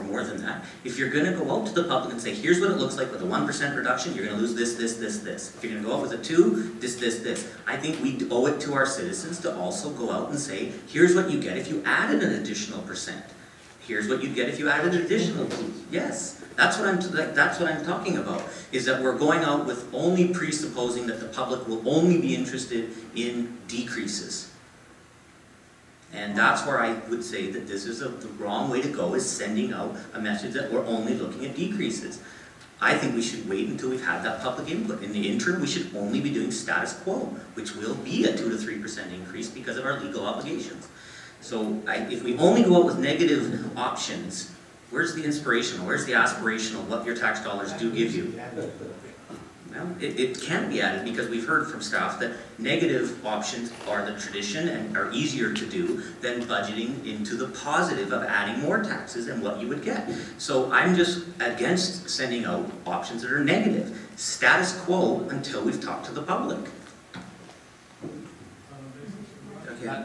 more than that. If you're going to go out to the public and say, here's what it looks like with a 1% reduction, you're going to lose this, this, this, this. If you're going to go out with a 2, this, this, this. I think we owe it to our citizens to also go out and say, here's what you get if you added an additional percent. Here's what you'd get if you added an additional 2. Yes, that's what I'm talking about, is that we're going out with only presupposing that the public will only be interested in decreases. And that's where I would say that this is the wrong way to go, is sending out a message that we're only looking at decreases. I think we should wait until we've had that public input. In the interim, we should only be doing status quo, which will be a 2 to 3% increase because of our legal obligations. So if we only go out with negative options, where's the inspirational, where's the aspirational, what your tax dollars do give you? Well, it can be added, because we've heard from staff that negative options are the tradition and are easier to do than budgeting into the positive of adding more taxes and what you would get. So I'm just against sending out options that are negative. Status quo until we've talked to the public. Okay.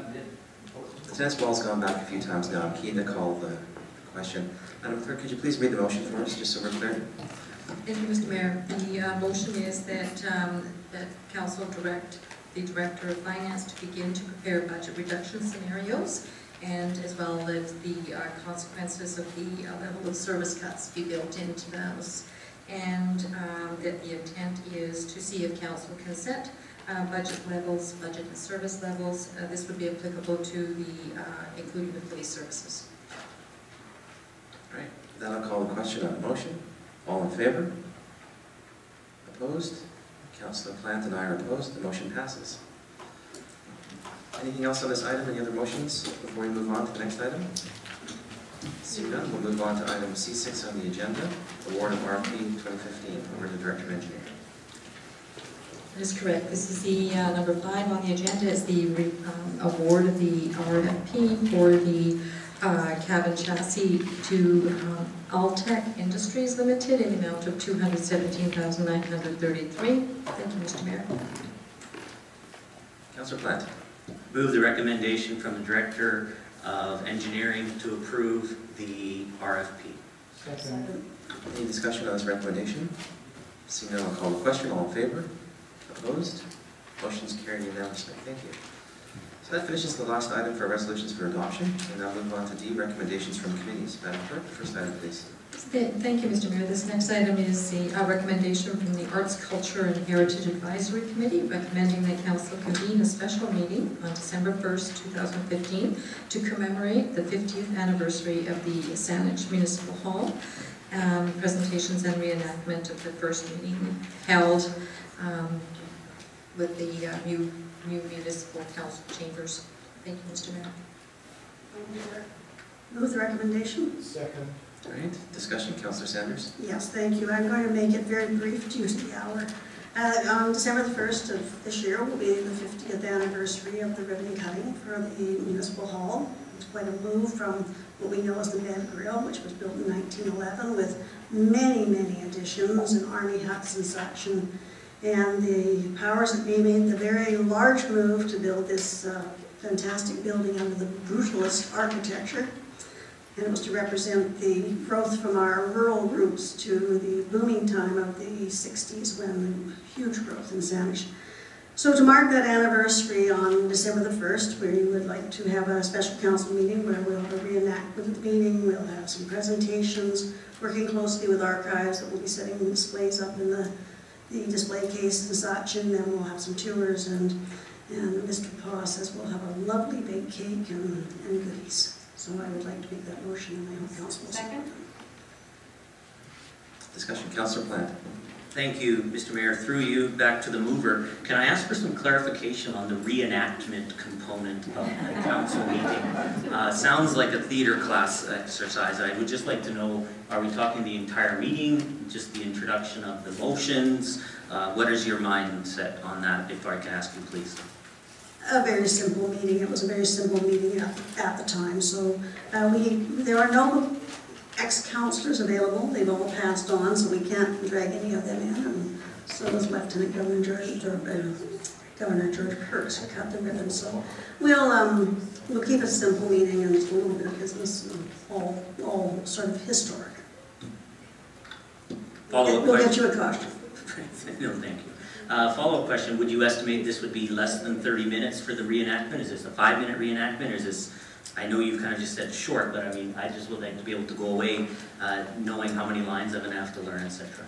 The tennis ball's gone back a few times now. I'm keen to call the question. Madam Clerk, could you please read the motion for us, just so we're clear? Thank you, Mr. Mayor. The motion is that that Council direct the Director of Finance to begin to prepare budget reduction scenarios, and as well as the consequences of the level of service cuts be built into those. And that the intent is to see if Council can set budget levels, budget and service levels. This would be applicable to the, including the police services. All right, then I'll call the question on the motion. All in favor? Opposed? Councillor Plant and I are opposed. The motion passes. Anything else on this item? Any other motions before we move on to the next item? Seeing none, we'll move on to item C6 on the agenda, award of RFP 2015. Over to the Director of Engineering. That is correct. This is the number 5 on the agenda. Is the award of the RFP for the cabin chassis to Altech Industries Limited in the amount of $217,933. Thank you, Mr. Mayor. Councillor Plant. Move the recommendation from the Director of Engineering to approve the RFP. Second. Any discussion on this recommendation? Seeing none, I'll call the question. All in favor? Opposed? Motion's carried unanimously. Thank you. So that finishes the last item for resolutions for adoption, and now move on to D, recommendations from committees. Madam Clerk, the first item, please. Thank you, Mr. Mayor. This next item is the recommendation from the Arts, Culture and Heritage Advisory Committee, recommending that Council convene a special meeting on December 1st, 2015 to commemorate the 50th anniversary of the Saanich Municipal Hall, presentations and reenactment of the first meeting held with the new municipal council chambers. Thank you, Mr. Mayor. Move the recommendation. Second. All right, discussion, Councillor Sanders. Yes, thank you. I'm going to make it very brief to use the hour. On December the 1st of this year will be the 50th anniversary of the ribbon cutting for the municipal hall. It's quite a move from what we know as the Bed Grill, which was built in 1911 with many, many additions and army huts and such. And the powers that be made the very large move to build this fantastic building under the brutalist architecture. And it was to represent the growth from our rural roots to the booming time of the 60s, when the huge growth in Saanich. So to mark that anniversary on December the 1st, we would like to have a special council meeting where we'll have a reenactment meeting, we'll have some presentations, working closely with archives that will be setting displays up in the display case and such, and then we'll have some tours, and Mr. Paw says we'll have a lovely big cake and goodies. So I would like to make that motion, and I hope council will support it. Discussion, Councillor Plant. Thank you, Mr. Mayor. Through you, back to the mover. Can I ask for some clarification on the reenactment component of the council meeting? Sounds like a theater class exercise. I would just like to know, are we talking the entire meeting, just the introduction of the motions? What is your mindset on that, if I can ask you, please? A very simple meeting. It was a very simple meeting at the time. So there are no ex-councillors available. They've all passed on, so we can't drag any of them in. And so was Lieutenant Governor Governor George Perks who cut the ribbon. So we'll keep it a simple meeting and just a little bit of business, and all sort of historic. Follow-up We'll get question. you a caution. No, thank you. Follow-up question, would you estimate this would be less than 30 minutes for the reenactment? Is this a 5-minute reenactment, or is this, I know you've kind of just said short, but I mean, I just would like to be able to go away knowing how many lines I'm going to have to learn, etc.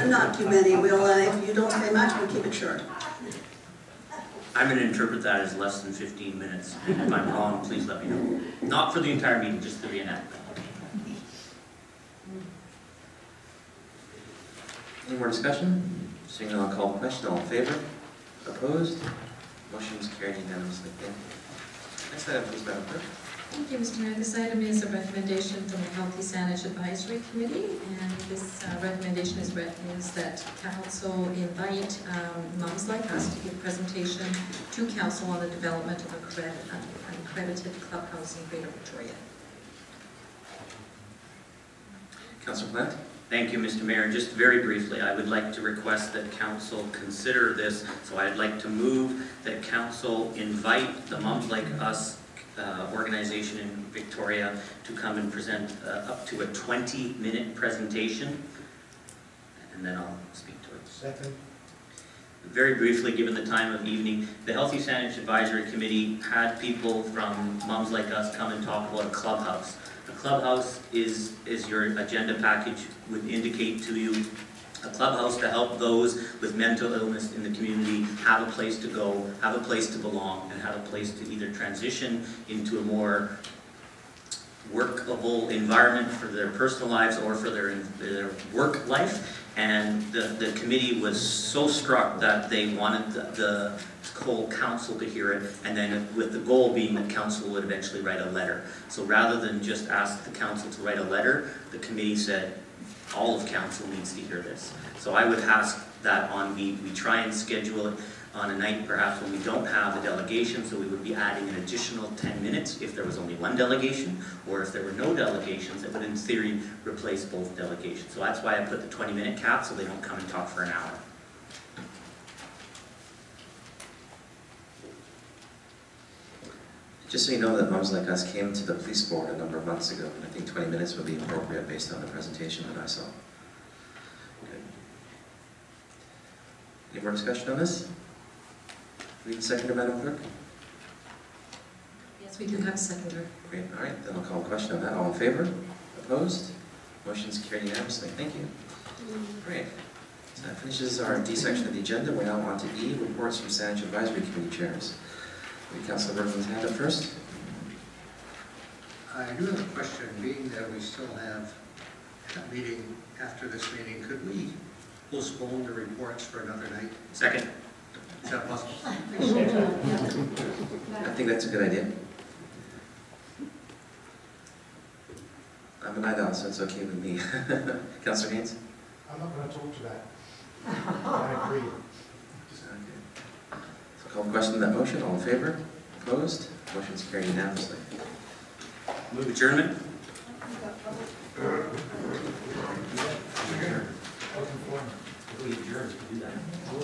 Not too many. If you don't say much, we'll keep it short. I'm going to interpret that as less than 15 minutes. And if I'm wrong, please let me know. Not for the entire meeting, just the reenactment. Any more discussion? Seeing none, I'll call the question. All in favor? Opposed? Motion is carried unanimously. Thank you. Next item, please, Madam Clerk. Thank you, Mr. Mayor. This item is a recommendation from the Healthy Saanich Advisory Committee, and this recommendation is that council invite moms like us to give presentation to council on the development of an accredited clubhouse in Greater Victoria. Councillor Plant? Thank you, Mr. Mayor. Just very briefly, I would like to request that council consider this. So I'd like to move that council invite the Moms Like Us organization in Victoria to come and present up to a 20-minute presentation, and then I'll speak to it. Second. Very briefly, given the time of evening, the Healthy Saanich Advisory Committee had people from Moms Like Us come and talk about a clubhouse. A clubhouse is your agenda package would indicate to you, a clubhouse to help those with mental illness in the community have a place to go, have a place to belong, and have a place to either transition into a more workable environment for their personal lives or for their work life. And the committee was so struck that they wanted the whole council to hear it, and then with the goal being that council would eventually write a letter. So rather than just ask the council to write a letter, the committee said all of council needs to hear this. So I would ask that we try and schedule it on a night perhaps when we don't have a delegation, so we would be adding an additional 10 minutes if there was only one delegation, or if there were no delegations, it would in theory replace both delegations. So that's why I put the 20-minute cap, so they don't come and talk for an hour. Just so you know that Moms Like Us came to the police board a number of months ago, and I think 20 minutes would be appropriate based on the presentation that I saw. Okay. Any more discussion on this? Read the seconder, Madam Clerk. Yes, we do have a seconder. Great, all right, then I'll call a question on that. All in favor? Opposed? Motion's carried unanimously. Thank you. Great. So that finishes our D section of the agenda. We're now on to E, reports from Saanich Advisory Committee chairs. Councilor Bergman's hand up first. I do have a question, being that we still have a meeting after this meeting, could we postpone the reports for another night? Second. Is that possible? I think that's a good idea. I'm an IDOL, so it's okay with me. Councilor Haynes? I'm not going to talk to that. I agree. Okay. So call the question on that motion. All in favor? Opposed? Motion's carried unanimously. Move adjournment.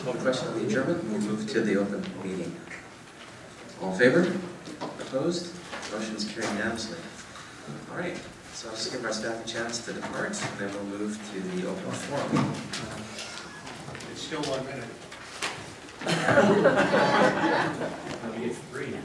Call the question on the adjournment. We'll move to the open meeting. All in favor? Opposed? Motion's carried unanimously. All right. So I'll just give our staff a chance to depart, and then we'll move to the open forum. It's still 1 minute. It's 3 now.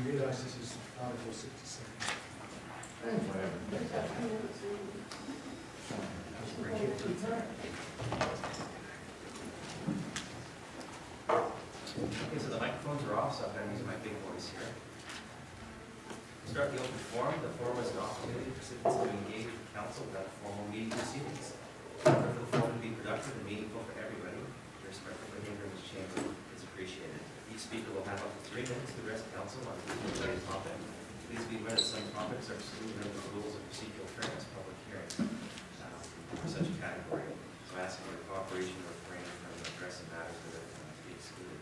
You realize this is Article 67. Okay, so the microphones are off, so I'm going to use my big this year. Start the open forum. The forum is an opportunity for citizens to engage with council without formal meeting proceedings. For the forum to be productive and meaningful for everybody, your respectful behavior in this chamber is appreciated. Each speaker will have up to 3 minutes to address council on a related topic. Please be aware that some topics are excluded under the rules of procedural fairness public hearings for such a category. So I ask for your cooperation or refrain from addressing matters that are to be excluded.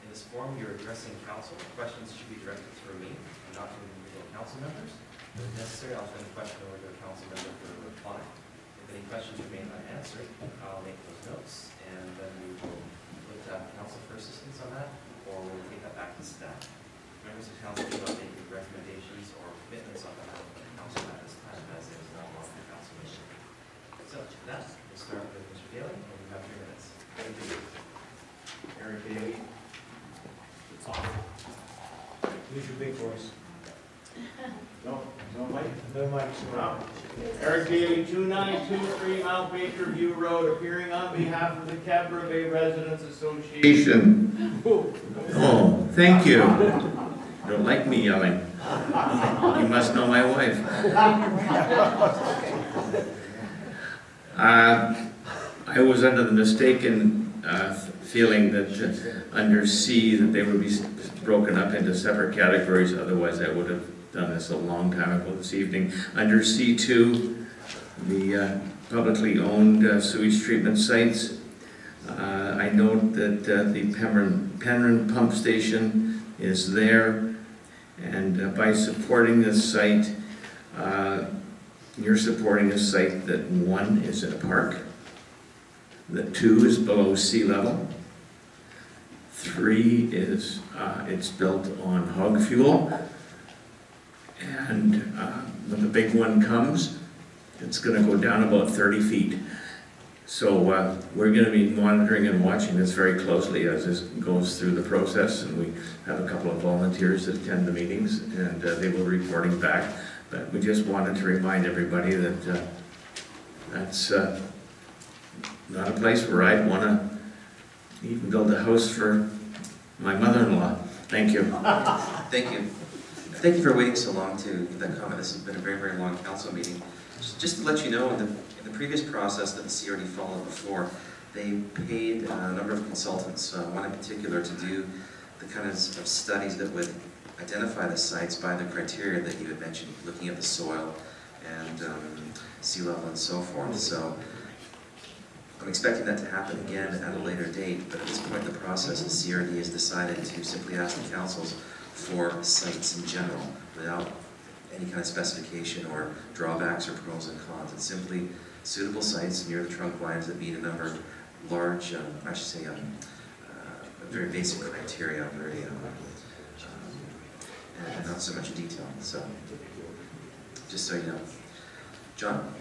In this forum, you're addressing council. Questions should be directed through me and not to individual council members. If necessary, I'll send the question over to a council member for a reply. If any questions remain unanswered, I'll make those notes, and then we will look to council for assistance on that, or we'll take that back to staff. Members of council do not make any recommendations or commitments on behalf of the council at this time, as it is not on the council mission. So, with that, we'll start with Mr. Daly, and you have 3 minutes. Thank you. Eric Daly. Use your big voice. No mic? No mic. Eric Daly, 2923 Mount Baker View Road, appearing on behalf of the Cabra Bay Residents Association. Oh, thank you. You don't like me yelling. You must know my wife. I was under the mistaken feeling that under C that they would be broken up into separate categories. Otherwise, I would have done this a long time ago this evening. Under C2, the publicly owned sewage treatment sites. I note that the Penryn Pump Station is there, and by supporting this site, you're supporting a site that 1 is in a park, that 2 is below sea level, 3 is it's built on hog fuel, and when the big one comes, it's going to go down about 30 feet. So we're going to be monitoring and watching this very closely as this goes through the process, and we have a couple of volunteers that attend the meetings, and they will be reporting back. But we just wanted to remind everybody that that's not a place where I'd want to even build a house for my mother-in-law. Thank you. Thank you. Thank you for waiting so long to give that comment. This has been a very, very long council meeting. Just to let you know, in the previous process that the CRD followed before, they paid a number of consultants, one in particular, to do the kind of studies that would identify the sites by the criteria that you had mentioned, looking at the soil and sea level and so forth. So I'm expecting that to happen again at a later date, but at this point in the process, the CRD has decided to simply ask the councils for sites in general, without any kind of specification or drawbacks or pros and cons. It's simply suitable sites near the trunk lines that meet a number of large, I should say, very basic criteria, very, and not so much detail. So, just so you know. John?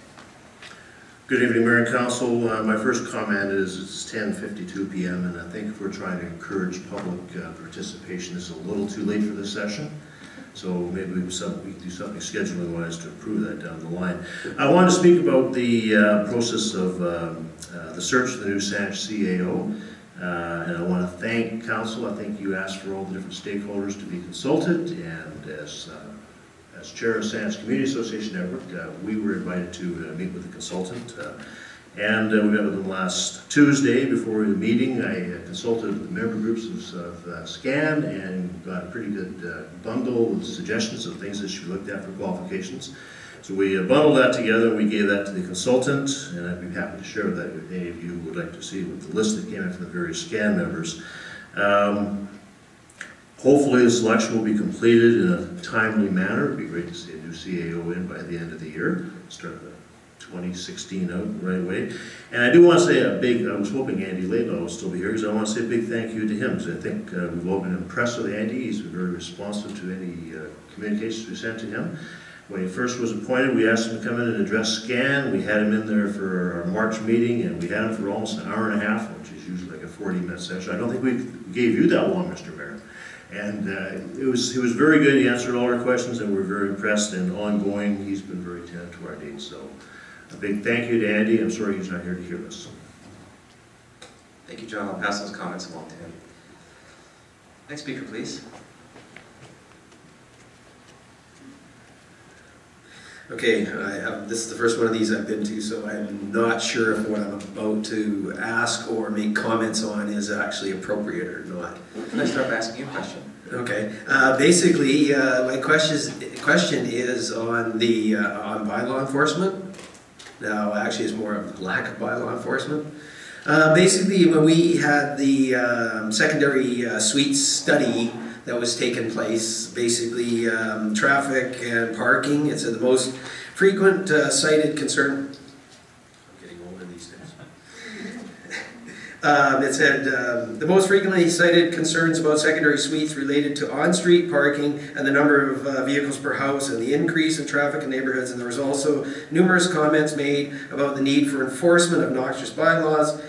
Good evening, Mayor and Council. My first comment is it's 10:52 p.m. and I think if we're trying to encourage public participation, it's a little too late for this session. So maybe we can do something scheduling-wise to improve that down the line. I want to speak about the process of the search for the new Saanich CAO. And I want to thank Council. I think you asked for all the different stakeholders to be consulted, and as chair of Saanich Community Association Network, we were invited to meet with the consultant. And we met with them last Tuesday before the meeting. I consulted the member groups of SCAN and got a pretty good bundle with suggestions of things that should be looked at for qualifications. So we bundled that together and we gave that to the consultant, and I'd be happy to share that with any of you who would like to see with the list that came in from the various SCAN members. Hopefully the selection will be completed in a timely manner. It'd be great to see a new CAO in by the end of the year, start the 2016 out right away. And I do want to say I was hoping Andy Laidlaw will still be here, because I want to say a big thank you to him, because I think we've all been impressed with Andy. He's been very responsive to any communications we sent to him. When he first was appointed, we asked him to come in and address SCAN. We had him in there for our March meeting, and we had him for almost an hour and a half, which is usually like a 40-minute session. I don't think we gave you that long, Mr. Mayor. And he was very good. He answered all our questions, and we're very impressed. And ongoing, he's been very attentive to our needs. So a big thank you to Andy. I'm sorry he's not here to hear us. Thank you, John. I'll pass those comments along to him. Next speaker, please. Okay, this is the first one of these I've been to, so I'm not sure if what I'm about to ask or make comments on is actually appropriate or not. Can I start by asking you a question? Okay, basically, my question is on the on bylaw enforcement. Now, actually, it's more of lack of bylaw enforcement. Basically, when we had the secondary suites study that was taking place, basically traffic and parking, it's the most frequent cited concern. I'm getting older these days. It said the most frequently cited concerns about secondary suites related to on-street parking and the number of vehicles per house and the increase in traffic in neighborhoods, and there was also numerous comments made about the need for enforcement of noxious bylaws,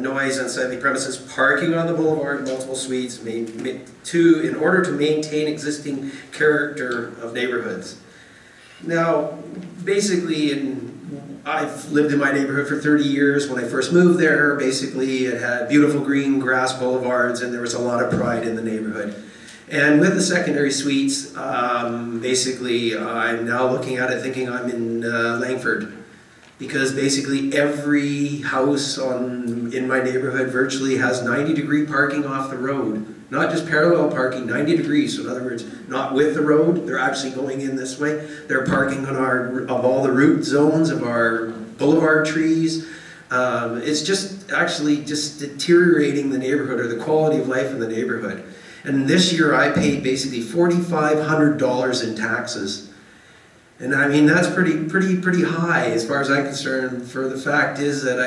noise, unsightly premises, parking on the boulevard, multiple suites, in order to maintain existing character of neighborhoods. Now, basically, I've lived in my neighborhood for 30 years. When I first moved there, basically it had beautiful green grass boulevards and there was a lot of pride in the neighborhood. And with the secondary suites, basically I'm now looking at it thinking I'm in Langford. Because basically every house in my neighborhood virtually has 90-degree parking off the road. Not just parallel parking, 90 degrees. So in other words, not with the road, they're actually going in this way. They're parking on of all the root zones of our boulevard trees. It's just actually just deteriorating the neighborhood or the quality of life in the neighborhood. And this year I paid basically $4,500 in taxes. And I mean, that's pretty high as far as I'm concerned, for the fact is that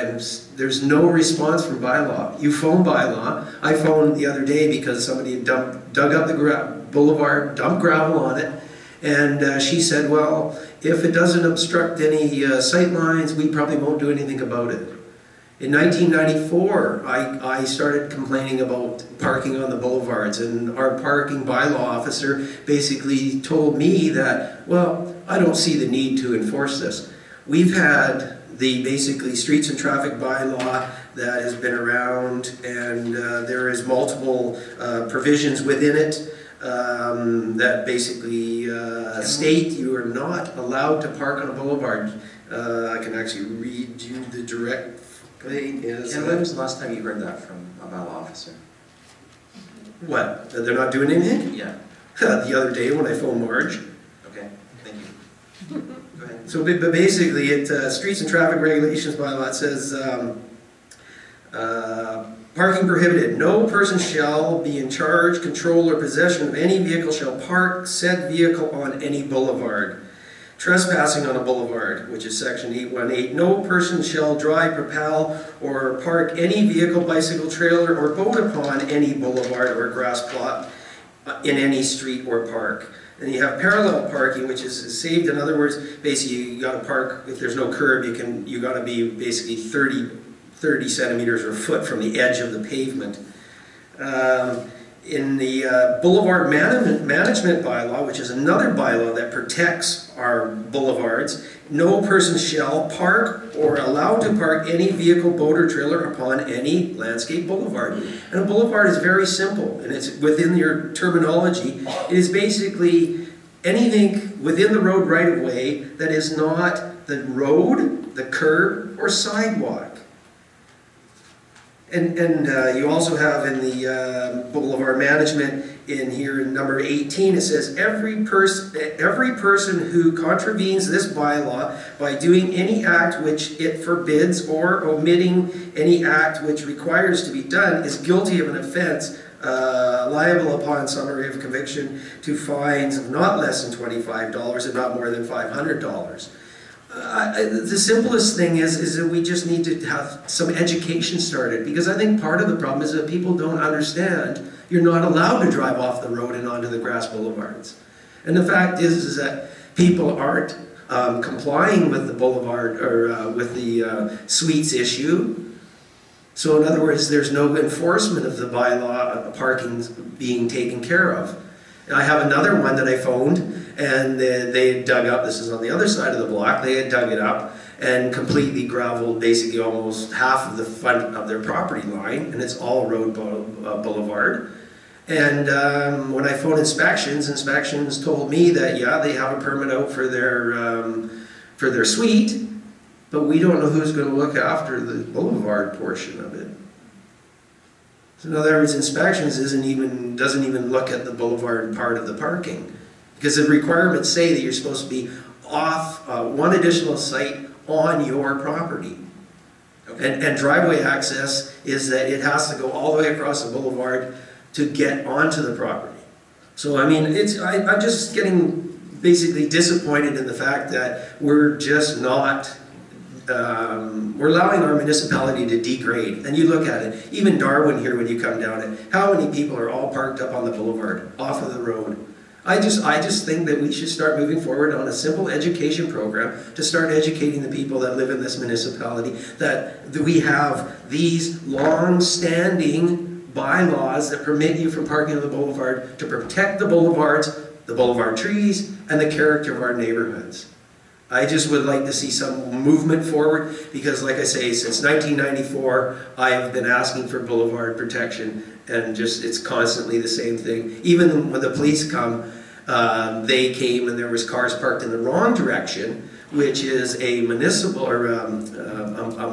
there's no response from bylaw. You phone bylaw. I phoned the other day because somebody had dug up the boulevard, dumped gravel on it, and she said, well, if it doesn't obstruct any sight lines, we probably won't do anything about it. In 1994, I started complaining about parking on the boulevards, and our parking bylaw officer basically told me that, well, I don't see the need to enforce this. We've had the basically streets and traffic bylaw that has been around, and there is multiple provisions within it that basically state you are not allowed to park on a boulevard. I can actually read you the direct thing. And when was the last time you heard that from a bylaw officer? What? That they're not doing anything? Yeah. The other day when I phoned Marge. Okay, thank you. Go ahead. So, but basically, streets and traffic regulations bylaw, it says, parking prohibited. No person shall be in charge, control, or possession of any vehicle shall park said vehicle on any boulevard. Trespassing on a boulevard, which is section 818. No person shall drive, propel, or park any vehicle, bicycle, trailer, or boat upon any boulevard or grass plot in any street or park. And you have parallel parking, which is saved. In other words, basically you got to park, if there's no curb, you got to be basically 30 centimeters or a foot from the edge of the pavement. In the boulevard management bylaw, which is another bylaw that protects our boulevards, no person shall park or allow to park any vehicle, boat, or trailer upon any landscape boulevard. And a boulevard is very simple, and it's within your terminology. It is basically anything within the road right-of-way that is not the road, the curb, or sidewalk. And you also have in the boulevard management in here in number 18, it says every person who contravenes this bylaw by doing any act which it forbids or omitting any act which requires to be done is guilty of an offense liable upon summary of conviction to fines of not less than $25 and not more than $500. The simplest thing is that we just need to have some education started, because I think part of the problem is that people don't understand you're not allowed to drive off the road and onto the grass boulevards. And the fact is that people aren't complying with the boulevard or with the suites issue. So in other words, there's no enforcement of the bylaw parking being taken care of. And I have another one that I phoned, and they had dug up, this is on the other side of the block, they had dug it up and completely graveled basically almost half of the front of their property line, and it's all road boulevard. And when I phoned inspections told me that, yeah, they have a permit out for their suite, but we don't know who's going to look after the boulevard portion of it. So in other words, inspections doesn't even look at the boulevard part of the parking. Because the requirements say that you're supposed to be off one additional site on your property. Okay. And driveway access is that it has to go all the way across the boulevard to get onto the property. So I mean, I'm just getting basically disappointed in the fact that we're just not, we're allowing our municipality to degrade. And you look at it, even Darwin here when you come down it, how many people are all parked up on the boulevard, off of the road? I just think that we should start moving forward on a simple education program to start educating the people that live in this municipality that we have these long-standing bylaws that permit you from parking on the boulevard to protect the boulevards, the boulevard trees, and the character of our neighborhoods. I just would like to see some movement forward because, like I say, since 1994, I have been asking for boulevard protection, and just it's constantly the same thing. Even when the police come, they came and there was cars parked in the wrong direction, which is a municipal or a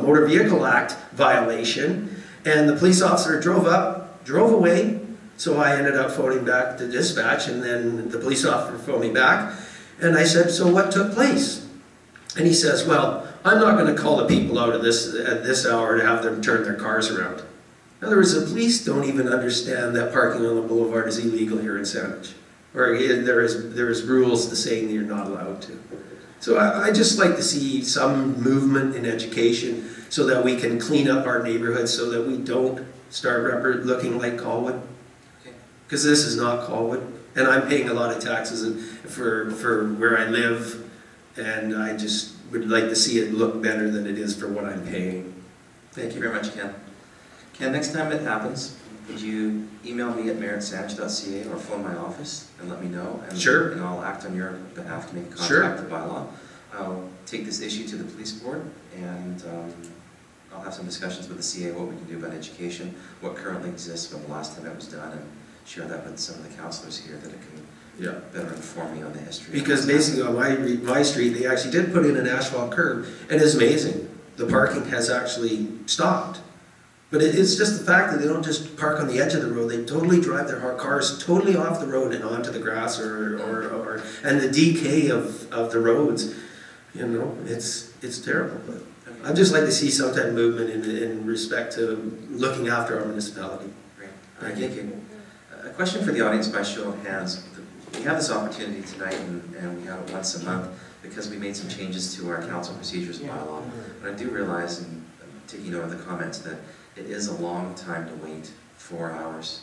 Motor Vehicle Act violation. And the police officer drove up, drove away, so I ended up phoning back to dispatch, and then the police officer phoned me back, and I said, so what took place? And he says, well, I'm not going to call the people out at this hour to have them turn their cars around. In other words, the police don't even understand that parking on the boulevard is illegal here in Sandwich. Or there is rules to saying you're not allowed to. So I just like to see some movement in education so that we can clean up our neighborhoods so that we don't start looking like Colwood. Because this is not Colwood. And I'm paying a lot of taxes for where I live, and I just would like to see it look better than it is for what I'm paying. Thank you very much, Ken. Ken, next time it happens, would you email me at mayor@sandwich.ca or phone my office and let me know? And, sure. And I'll act on your behalf to make contact sure. with bylaw. I'll take this issue to the police board, and I'll have some discussions with the CA what we can do about education, what currently exists from the last time it was done, and share that with some of the councillors here that it can better inform me on the history. Because basically on my street, they actually did put in an asphalt curb, and it's amazing. The parking has actually stopped. But it's just the fact that they don't just park on the edge of the road, they totally drive their cars totally off the road and onto the grass and the decay of the roads, you know, it's terrible. But I'd just like to see some type of movement in respect to looking after our municipality. Great. Thank you. A question for the audience by show of hands. We have this opportunity tonight, and we have it once a month because we made some changes to our council procedures bylaw. But I do realize, and taking note of the comments, that it is a long time to wait, 4 hours,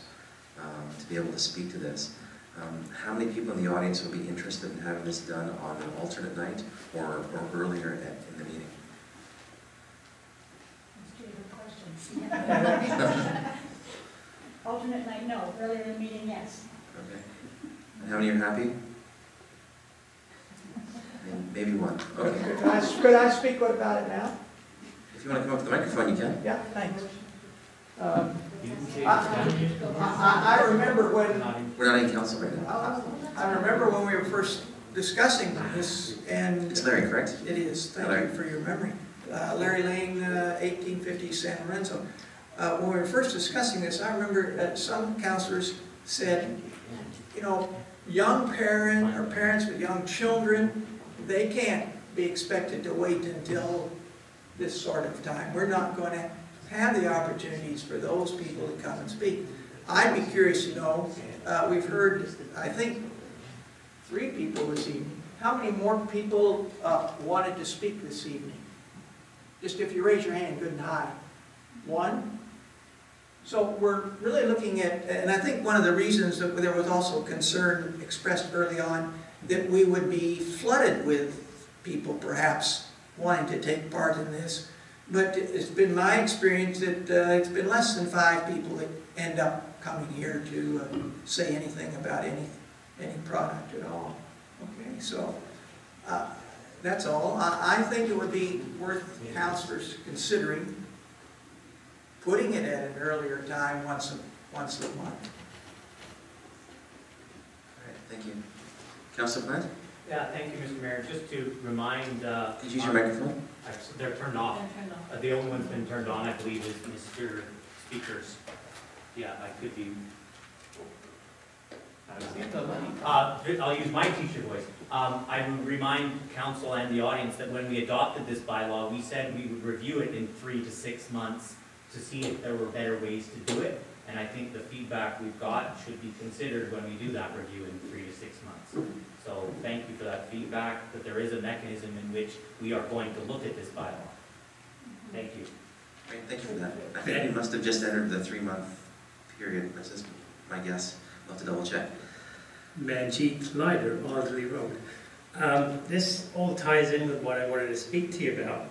to be able to speak to this. How many people in the audience would be interested in having this done on an alternate night or earlier in the meeting? Alternate night, no. Earlier in the meeting, yes. Okay. And how many are happy? Maybe one. Okay. Could I speak about it now? If you want to come up to the microphone, you can. Yeah, thanks. I remember when... We're not in council right now. I remember when we were first discussing this, and... It's Larry, correct? It is. Thank you for your memory. Larry Lane, 1850 San Lorenzo. When we were first discussing this, I remember that some councilors said, you know, young parents with young children, they can't be expected to wait until this sort of time. We're not going to have the opportunities for those people to come and speak. I'd be curious to know, we've heard, I think, 3 people this evening. How many more people wanted to speak this evening? Just if you raise your hand, good and high. 1? So we're really looking at, and I think one of the reasons that there was also concern expressed early on that we would be flooded with people perhaps wanting to take part in this. But it's been my experience that it's been less than 5 people that end up coming here to say anything about any product at all. Okay, so that's all. I think it would be worth councillors considering putting it at an earlier time once a month. Thank you. Councilor Plant? Yeah, thank you, Mr. Mayor. Just to remind... Could you use your microphone? They're turned off. The only one's been turned on, I believe, is Mr. Speaker's. Yeah, I could be... I'll use my teacher voice. I would remind council and the audience that when we adopted this bylaw, we said we would review it in 3 to 6 months to see if there were better ways to do it. And I think the feedback we've got should be considered when we do that review in 3 to 6 months. So thank you for that feedback, that there is a mechanism in which we are going to look at this bylaw. Thank you. Great, thank you for that. I think we must have just entered the 3-month period. That's just my guess. I'll have to double check. Manjeet Lider, Audley Road. This all ties in with what I wanted to speak to you about.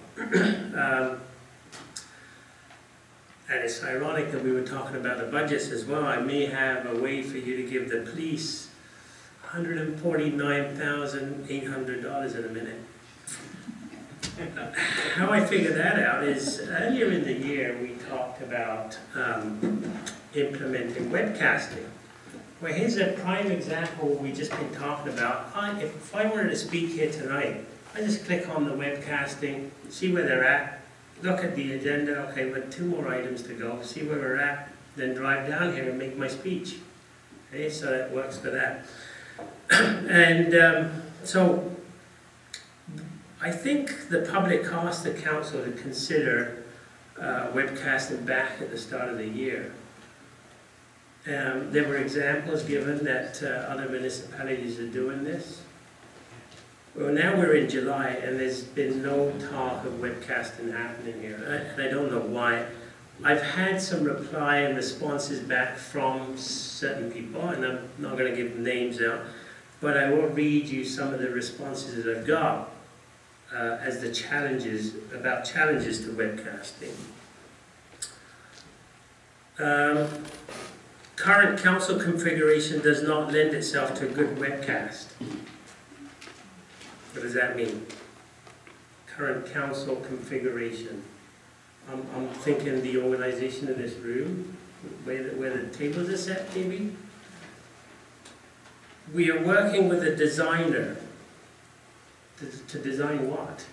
And it's ironic that we were talking about the budgets as well. I may have a way for you to give the police $149,800 in a minute. How I figured that out is earlier in the year we talked about implementing webcasting. Well, here's a prime example we've just been talking about. If I wanted to speak here tonight, I just click on the webcasting, see where they're at, look at the agenda, okay, with 2 more items to go, see where we're at, then drive down here and make my speech. Okay, so that works for that. And so I think the public asked the council to consider webcasting back at the start of the year. There were examples given that other municipalities are doing this. Well, now we're in July and there's been no talk of webcasting happening here. And I don't know why. I've had some reply and responses back from certain people, and I'm not going to give names out, but I will read you some of the responses that I've got as the challenges, about challenges to webcasting. Current council configuration does not lend itself to a good webcast. What does that mean? Current council configuration. I'm thinking the organization of this room, where the tables are set, maybe. We are working with a designer. To design what?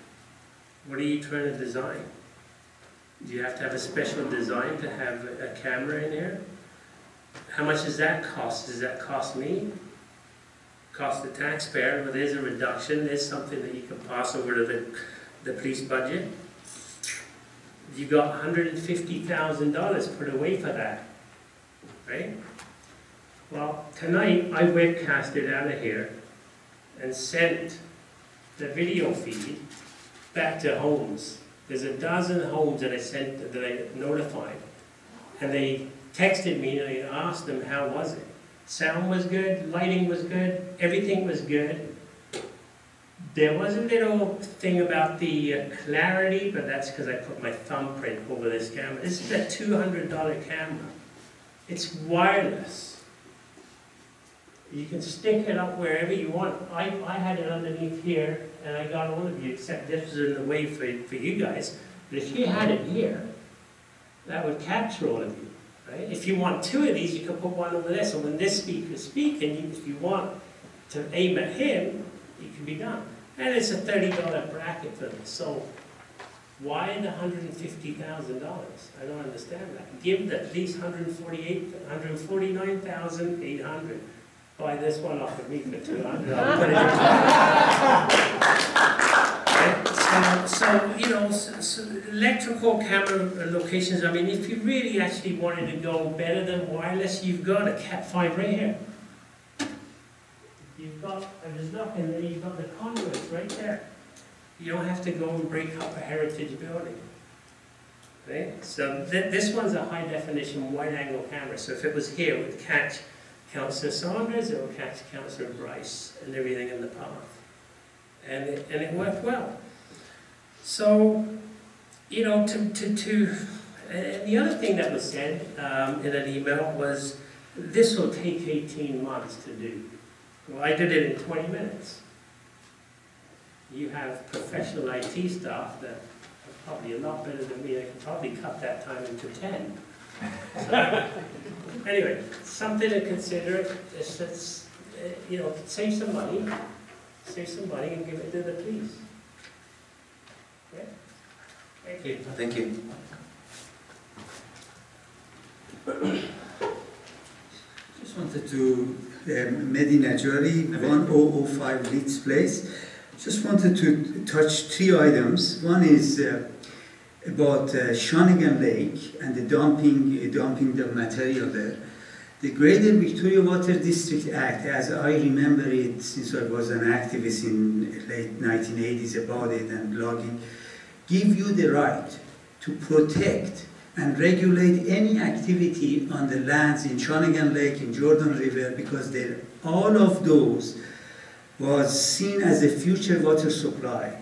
What are you trying to design? Do you have to have a special design to have a camera in here? How much does that cost? Does that cost me? Cost the taxpayer? Well, there's a reduction. There's something that you can pass over to the police budget. You got $150,000 put away for that, right? Well, tonight I webcasted out of here and sent the video feed back to homes. There's a dozen homes that I sent, that I notified, and they texted me and I asked them how was it. Sound was good, lighting was good, everything was good. There was a little thing about the clarity, but that's because I put my thumbprint over this camera. This is a $200 camera. It's wireless. You can stick it up wherever you want. I had it underneath here, and I got all of you, except this was in the way for you guys. But if you had it here, that would capture all of you. Right? If you want 2 of these, you can put one over there. So when this speaker is speaking, if you want to aim at him, it can be done. And it's a $30 bracket for this. So why the $150,000? I don't understand that. Give the police $149,800. Buy this one off of me for $200. I'll put it in. So you know, so electrical camera locations. I mean, if you really actually wanted to go better than wireless, you've got a Cat5 right here. You've got, there's nothing there, you've got the conduits right there. You don't have to go and break up a heritage building. Okay? So this one's a high definition wide angle camera. So if it was here, it would catch Councillor Saunders, it would catch Councillor Bryce and everything in the path. And it worked well. So, you know, and the other thing that was said in an email was, this will take 18 months to do. Well, I did it in 20 minutes. You have professional IT staff that are probably a lot better than me. I can probably cut that time into 10. So, anyway, something to consider. save some money and give it to the police. Yeah? Thank you. Thank you. Just wanted to, Medina Jari, 1005 Leeds Place. Just wanted to touch 3 items. One is about Shawnigan Lake and the dumping the material there. The Greater Victoria Water District Act, as I remember it since I was an activist in late 1980s about it and blogging, give you the right to protect and regulate any activity on the lands in Shawnigan Lake, in Jordan River, because all of those was seen as a future water supply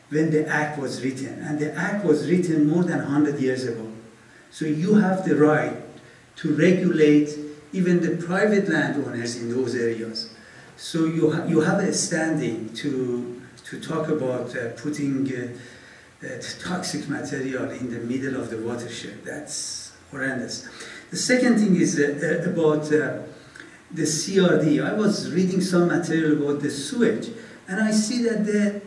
when the Act was written. And the Act was written more than 100 years ago. So you have the right to regulate even the private landowners in those areas. So you have a standing to talk about putting toxic material in the middle of the watershed. That's horrendous. The second thing is about the CRD. I was reading some material about the sewage, and I see that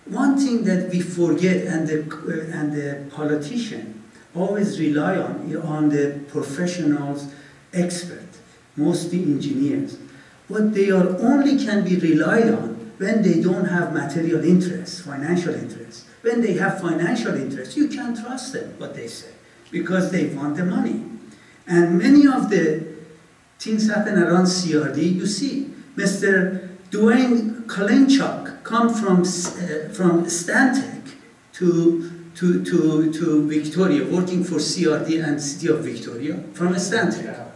one thing that we forget, and the politician always rely on the professionals, experts, mostly engineers. But they are only can be relied on when they don't have material interests, financial interests. When they have financial interests, you can't trust them, what they say, because they want the money. And many of the things happen around CRD. You see, Mr. Dwayne Kalinchuk come from Stantec to Victoria, working for CRD and City of Victoria, from Stantec.